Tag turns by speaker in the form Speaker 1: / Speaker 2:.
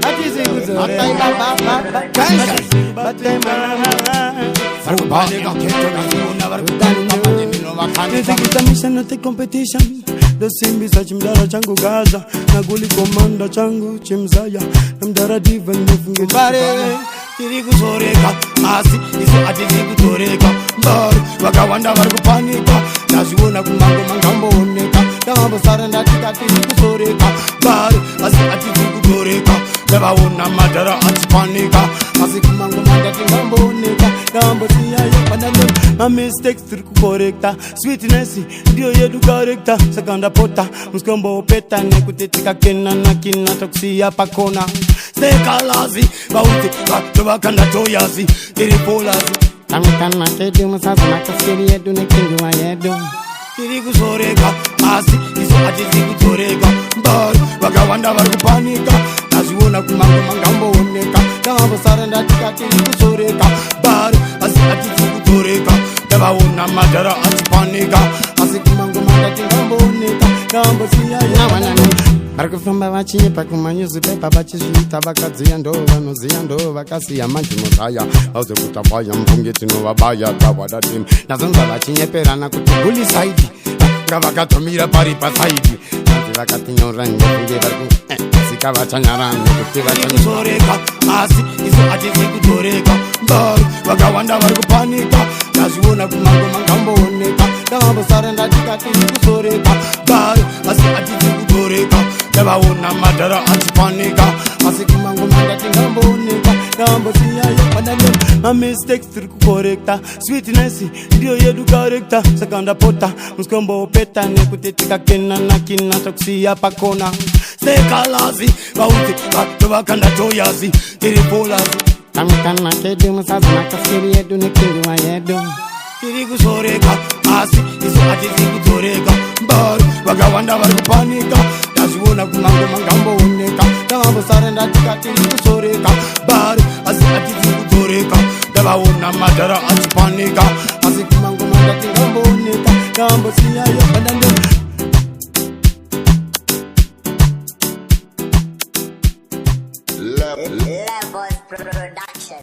Speaker 1: atizi kuzoreka music is a mission, not a competition. The same is a chimdara changu Gaza. Naguli komanda changu chimzaya. Namdara diva nufunge Mbare. Tiri kuzoreka asi iso atizi kuzoreka Mbare wakawanda vari kupanika nazviona kumango mangambo oneka ndambo sara ndatika tiri kuzoreka Mbare asi atizi kuzoreka ndavaona madhara achipanika asi kumango manda tingambo oneka ndambo siyayo panalo ma mistakes tiri kukorekta sweetness ndio yedu correcta sakanda pota muskombo peta nekutetika kena na kina toksiya pakona stay kalazi bauti vakanda toyazi tiri polazi tamikana kedu musaza makasiri yedu nekindu wayedu tiri kuzoreka asi iso atizi kuzoreka Mbare vakawanda vari kupanika nazviona kumango mangambo oneka ndambo sara ndatika tiri kuzoreka Mbare asi atizi kuzoreka ndavaona madhara achipanika asi kumango manda tingambo oneka ndambo siyayo varikufamba vachinyepa kumanyuzipepa vachizviita vakadziya ndo vanoziya ndo vakasiya manjimozaya vauzekutapaya mpunge tinovabaya tavadatim nazonza vachinyeperana kuti guli saidi ngavakatomira pari pasaidi asi vakatinyora ngekunge varikusika vachanyarane kuti vachazoreka asi iso atizi kuzoreka Mbare vakawanda vari kupanika nazviona kumango mangambo oneka ndambo sara ndatika tiri kuzoreka Mbare asi atizi kuzoreka ndavaona madhara achipanika asi kumango manda tingambo oneka ndambo siyayo panalo ma mistakes tiri kukorekta sweetness ndio yedu correcta sakanda pota muskombo peta nekutetika kena na kina toksiya pakona stay kalazi bauti vakanda toyazi tiri polazi tamikana kedu musaza makasiri yedu nekindu wayedu tiri kuzoreka asi iso atizi kuzoreka Mbare vakawanda vari kupanika nazviona kumango mangambo oneka ndambo sara ndatika tiri kuzoreka Mbare asi atizi kuzoreka ndavaona madhara achipanika asi kumango manda tingambo oneka ndambo siyayo panalo
Speaker 2: Levels Production.